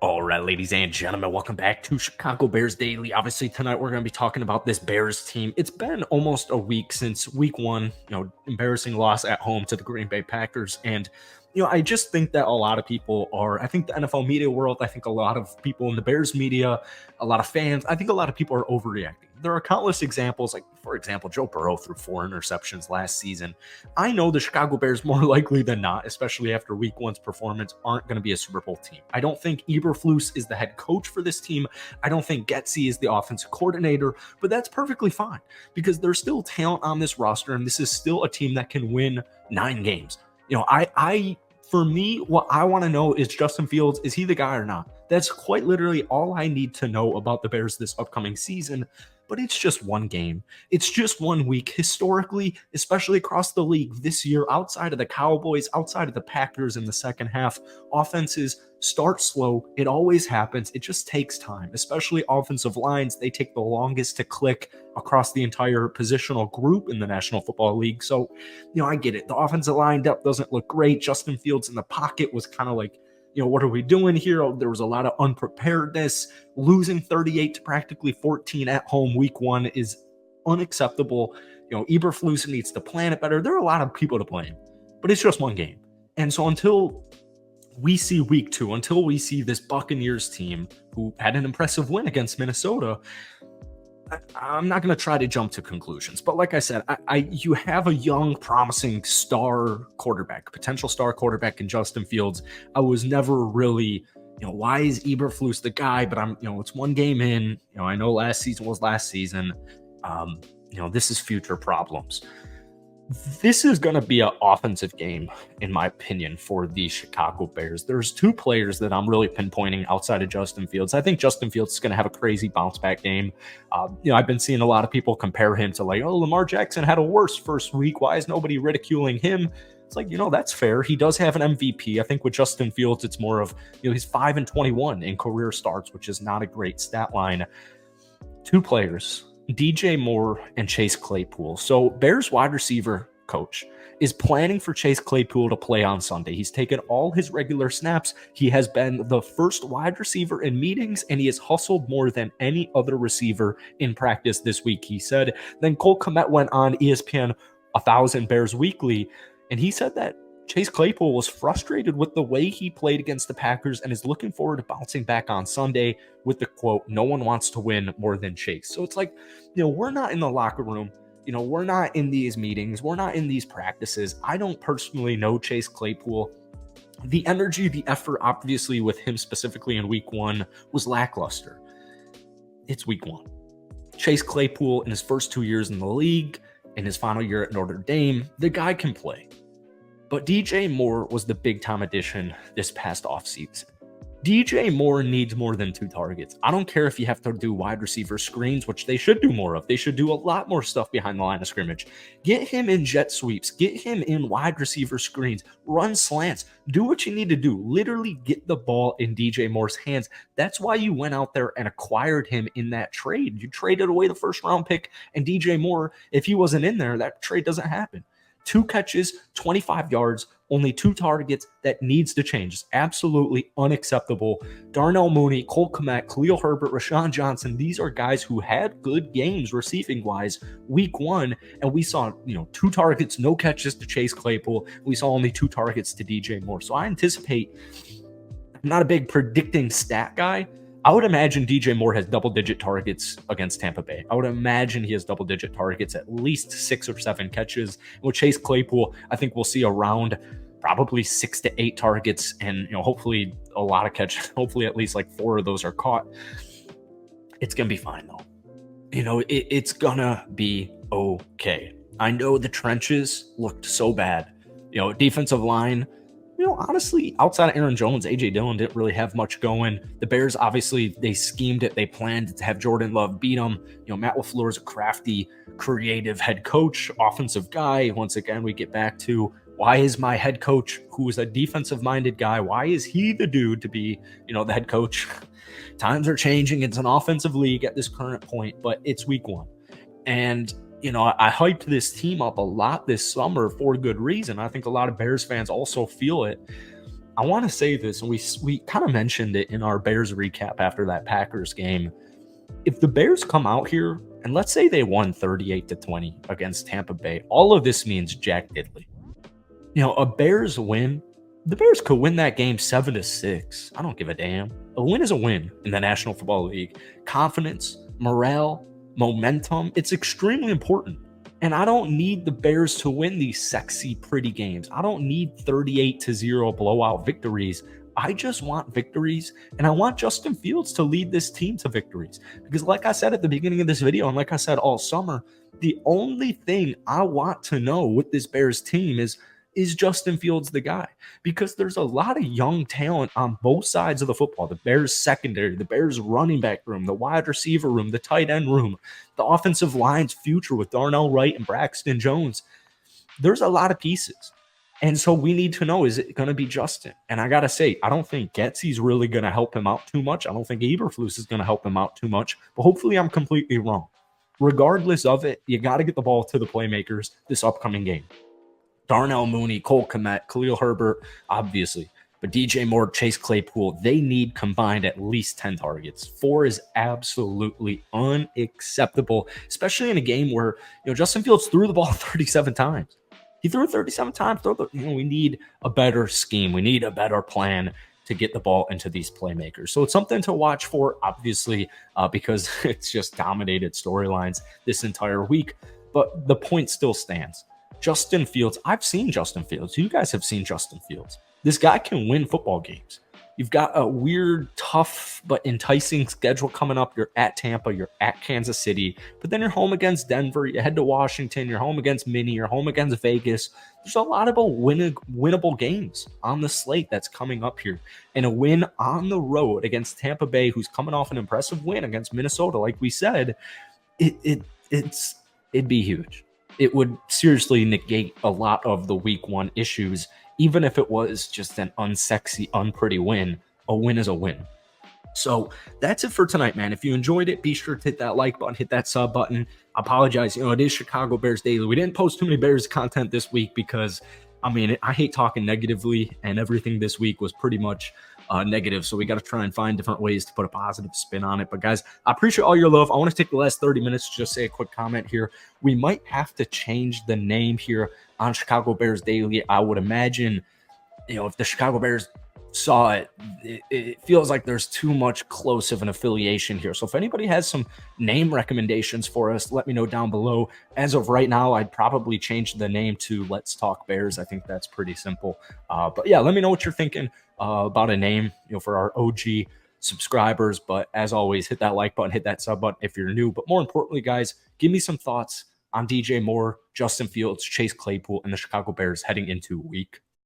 All right, ladies and gentlemen, welcome back to Chicago Bears Daily. Obviously, tonight we're going to be talking about this Bears team. It's been almost a week since week one, embarrassing loss at home to the Green Bay Packers. And, I just think that a lot of people I think the NFL media world, I think a lot of people in the Bears media, a lot of fans, I think a lot of people are overreacting. There are countless examples, like, for example, Joe Burrow threw 4 interceptions last season. I know the Chicago Bears, more likely than not, especially after week one's performance, aren't going to be a Super Bowl team. I don't think Eberflus is the head coach for this team. I don't think Getsy is the offensive coordinator, but that's perfectly fine because there's still talent on this roster, and this is still a team that can win 9 games. For me, what I want to know is Justin Fields, is he the guy or not? That's quite literally all I need to know about the Bears this upcoming season. But it's just one game. It's just 1 week. Historically, especially across the league this year, outside of the Cowboys, outside of the Packers in the second half, offenses start slow. It always happens. It just takes time, especially offensive lines. They take the longest to click across the entire positional group in the National Football League. So, I get it. The offensive line depth doesn't look great. Justin Fields in the pocket was kind of like, what are we doing here? There was a lot of unpreparedness. Losing 38 to practically 14 at home week one is unacceptable. Eberflus needs to plan it better. There are a lot of people to blame, but it's just one game. And so until we see week two, until we see this Buccaneers team who had an impressive win against Minnesota, I'm not going to try to jump to conclusions, but like I said, you have a young, promising potential star quarterback in Justin Fields. I was never really, why is Eberflus the guy? But it's one game in. I know last season was last season. This is future problems. This is going to be an offensive game, in my opinion, for the Chicago Bears. There's 2 players that I'm really pinpointing outside of Justin Fields. I think Justin Fields is going to have a crazy bounce back game. I've been seeing a lot of people compare him to Lamar Jackson had a worse first week. Why is nobody ridiculing him? It's like, that's fair. He does have an MVP. I think with Justin Fields, it's more of, he's 5-21 in career starts, which is not a great stat line. 2 players, DJ Moore and Chase Claypool. So Bears wide receiver coach is planning for Chase Claypool to play on Sunday. He's taken all his regular snaps. He has been the first wide receiver in meetings, and he has hustled more than any other receiver in practice this week, he said. Then Cole Kmet went on ESPN 1000 Bears Weekly, and he said that Chase Claypool was frustrated with the way he played against the Packers and is looking forward to bouncing back on Sunday with the quote, "No one wants to win more than Chase." So it's like, we're not in the locker room. We're not in these meetings. We're not in these practices. I don't personally know Chase Claypool. The energy, the effort, obviously, with him specifically in week one was lackluster. It's week one. Chase Claypool, in his first 2 years in the league, in his final year at Notre Dame, the guy can play. But DJ Moore was the big-time addition this past offseason. DJ Moore needs more than 2 targets. I don't care if you have to do wide receiver screens, which they should do more of. They should do a lot more stuff behind the line of scrimmage. Get him in jet sweeps. Get him in wide receiver screens. Run slants. Do what you need to do. Literally get the ball in DJ Moore's hands. That's why you went out there and acquired him in that trade. You traded away the first-round pick, and DJ Moore, if he wasn't in there, that trade doesn't happen. 2 catches, 25 yards, only 2 targets. That needs to change. It's absolutely unacceptable. Darnell Mooney, Cole Kmet, Khalil Herbert, Rashawn Johnson, these are guys who had good games receiving-wise week one, and we saw 2 targets, no catches to Chase Claypool. We saw only 2 targets to DJ Moore. So I anticipate, I'm not a big predicting stat guy, I would imagine DJ Moore has double-digit targets against Tampa Bay. I would imagine he has double-digit targets, at least 6 or 7 catches. With Chase Claypool, I think we'll see around probably 6 to 8 targets, and hopefully a lot of catches. Hopefully at least 4 of those are caught. It's gonna be fine though. It's gonna be okay. I know the trenches looked so bad. Defensive line. Honestly, outside of Aaron Jones, A.J. Dillon didn't really have much going. The Bears, obviously, they schemed it. They planned to have Jordan Love beat them. Matt LaFleur is a crafty, creative head coach, offensive guy. Once again, we get back to, why is my head coach, who is a defensive-minded guy, why is he the dude to be, the head coach? Times are changing. It's an offensive league at this current point, but it's week one. And I hyped this team up a lot this summer for good reason. I think a lot of Bears fans also feel it. I want to say this, and we kind of mentioned it in our Bears recap after that Packers game. If the Bears come out here and let's say they won 38-20 against Tampa Bay, all of this means Jack Diddley. A Bears win, the Bears could win that game 7-6. I don't give a damn. A win is a win in the National Football League. Confidence, morale, momentum, it's extremely important. And I don't need the Bears to win these sexy, pretty games. I don't need 38-0 blowout victories. I just want victories, and I want Justin Fields to lead this team to victories. Because like I said at the beginning of this video, and like I said all summer, the only thing I want to know with this Bears team is Justin Fields the guy? Because there's a lot of young talent on both sides of the football. The Bears secondary, the Bears running back room, the wide receiver room, the tight end room, the offensive line's future with Darnell Wright and Braxton Jones. There's a lot of pieces. And so we need to know, is it going to be Justin? And I got to say, I don't think Getsy's really going to help him out too much. I don't think Eberflus is going to help him out too much. But hopefully I'm completely wrong. Regardless of it, you got to get the ball to the playmakers this upcoming game. Darnell Mooney, Cole Kmet, Khalil Herbert, obviously. But DJ Moore, Chase Claypool, they need combined at least 10 targets. 4 is absolutely unacceptable, especially in a game where Justin Fields threw the ball 37 times. He threw it 37 times. We need a better scheme. We need a better plan to get the ball into these playmakers. So it's something to watch for, obviously, because it's just dominated storylines this entire week. But the point still stands. Justin Fields, I've seen Justin Fields. You guys have seen Justin Fields. This guy can win football games. You've got a weird, tough, but enticing schedule coming up. You're at Tampa, you're at Kansas City, but then you're home against Denver, you head to Washington, you're home against Minnie, you're home against Vegas. There's a lot of winnable games on the slate that's coming up here. And a win on the road against Tampa Bay, who's coming off an impressive win against Minnesota, like we said, it'd be huge. It would seriously negate a lot of the week 1 issues. Even if it was just an unsexy, unpretty win, a win is a win. So that's it for tonight, man. If you enjoyed it, be sure to hit that like button, hit that sub button. I apologize. It is Chicago Bears Daily. We didn't post too many Bears content this week because, I hate talking negatively, and everything this week was pretty much negative. So we got to try and find different ways to put a positive spin on it. But guys, I appreciate all your love. I want to take the last 30 minutes to just say a quick comment here. We might have to change the name here on Chicago Bears Daily. I would imagine, if the Chicago Bears saw it, it feels like there's too much close of an affiliation here. So if anybody has some name recommendations for us, let me know down below. As of right now, I'd probably change the name to Let's Talk Bears. I think that's pretty simple. But yeah, let me know what you're thinking about a name, for our OG subscribers. But as always, hit that like button, hit that sub button if you're new. But more importantly, guys, give me some thoughts on DJ Moore, Justin Fields, Chase Claypool, and the Chicago Bears heading into week